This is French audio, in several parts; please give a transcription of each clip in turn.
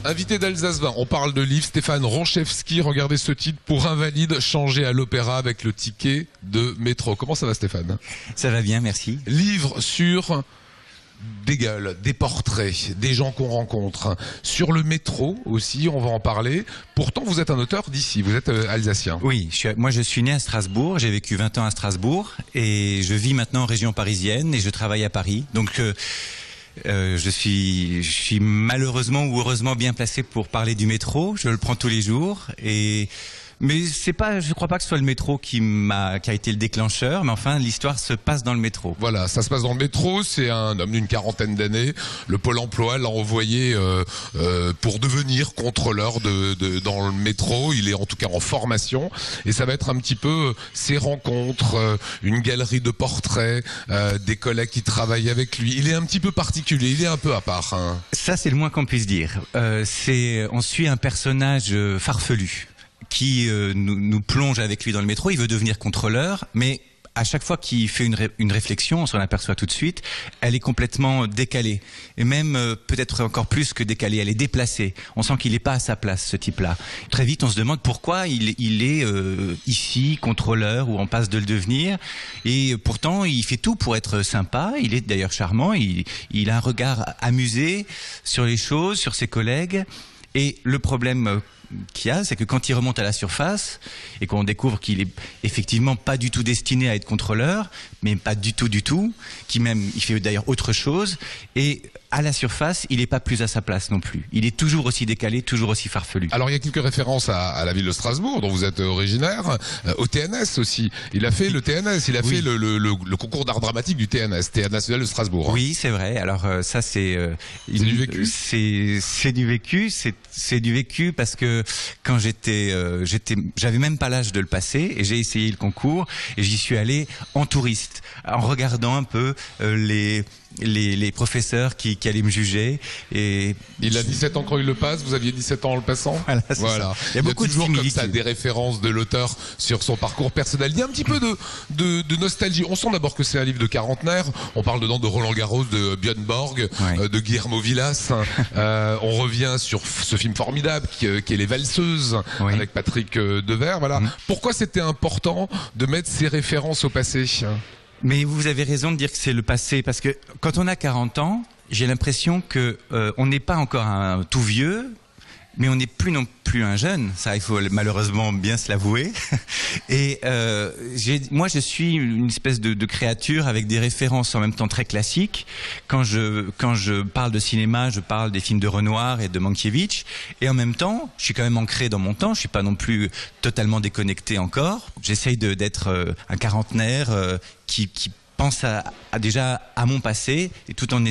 Invité d'Alsace 20, on parle de livre. Stéphane Ronchevski, regardez ce titre, pour invalide, changé à l'opéra avec le ticket de métro. Comment ça va, Stéphane? Ça va bien, merci. Livre sur des gueules, des portraits, des gens qu'on rencontre. Sur le métro aussi, on va en parler. Pourtant, vous êtes un auteur d'ici, vous êtes alsacien. Oui, moi je suis né à Strasbourg, j'ai vécu 20 ans à Strasbourg et je vis maintenant en région parisienne et je travaille à Paris. Donc je suis malheureusement ou heureusement bien placé pour parler du métro. Je le prends tous les jours mais c'est pas, je crois pas que ce soit le métro qui a été le déclencheur, mais enfin l'histoire se passe dans le métro. Voilà, ça se passe dans le métro. C'est un homme d'une quarantaine d'années. Le Pôle Emploi l'a envoyé pour devenir contrôleur dans le métro. Il est en tout cas en formation et ça va être un petit peu ses rencontres, une galerie de portraits, des collègues qui travaillent avec lui. Il est un petit peu particulier, il est un peu à part. Hein. Ça c'est le moins qu'on puisse dire. On suit un personnage farfelu qui nous plonge avec lui dans le métro. Il veut devenir contrôleur, mais à chaque fois qu'il fait une réflexion, on s'en aperçoit tout de suite, elle est complètement décalée. Et même peut-être encore plus que décalée, elle est déplacée. On sent qu'il n'est pas à sa place, ce type-là. Très vite, on se demande pourquoi il est ici, contrôleur, ou en passe de le devenir. Et pourtant, il fait tout pour être sympa. Il est d'ailleurs charmant. Il a un regard amusé sur les choses, sur ses collègues. Et le problème qu'il y a, c'est que quand il remonte à la surface et qu'on découvre qu'il est effectivement pas du tout destiné à être contrôleur, mais pas du tout, il fait d'ailleurs autre chose, et à la surface, il n'est pas plus à sa place non plus. Il est toujours aussi décalé, toujours aussi farfelu. Alors il y a quelques références à la ville de Strasbourg, dont vous êtes originaire, au TNS aussi. Il a fait le TNS, il a fait le concours d'art dramatique du TNS, Théâtre National de Strasbourg. Hein. Oui, c'est vrai. Alors ça, c'est du vécu. C'est du vécu. C'est du vécu parce que quand j'avais même pas l'âge de le passer et j'ai essayé le concours et j'y suis allé en touriste, en regardant un peu les professeurs qui allaient me juger. Et il a 17 ans quand il le passe, vous aviez 17 ans en le passant. Voilà. Il y a beaucoup toujours comme ça des références de l'auteur sur son parcours personnel. Il y a un petit peu de nostalgie. On sent d'abord que c'est un livre de quarantenaire. On parle dedans de Roland Garros, de Björn Borg, de Guillermo Villas. On revient sur ce film formidable qui est Les Valseuses, avec Patrick Devers. Voilà. Pourquoi c'était important de mettre ces références au passé? Mais vous avez raison de dire que c'est le passé, parce que quand on a 40 ans, j'ai l'impression que on n'est pas encore un tout vieux, mais on n'est plus non plus un jeune. Ça, il faut malheureusement bien se l'avouer. Et moi, je suis une espèce de créature avec des références en même temps très classiques. Quand je parle de cinéma, je parle des films de Renoir et de Mankiewicz. Et en même temps, je suis quand même ancré dans mon temps. Je suis pas non plus totalement déconnecté encore. J'essaye d'être un quarantenaire qui pense déjà à mon passé, et tout en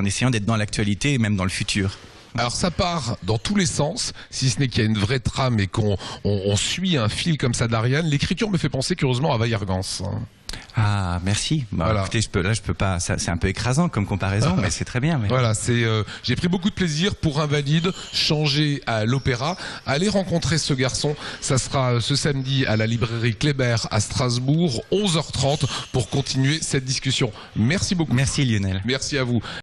essayant d'être dans l'actualité et même dans le futur. Alors ça part dans tous les sens, si ce n'est qu'il y a une vraie trame et qu'on suit un fil comme ça d'Ariane. L'écriture me fait penser curieusement à Vaillergans. Ah, merci. Voilà. Écoutez, je peux pas. C'est un peu écrasant comme comparaison, mais c'est très bien. Mais... Voilà, j'ai pris beaucoup de plaisir pour Invalide, changé à l'opéra. Allez rencontrer ce garçon. Ça sera ce samedi à la librairie Kléber à Strasbourg, 11h30, pour continuer cette discussion. Merci beaucoup. Merci Lionel. Merci à vous.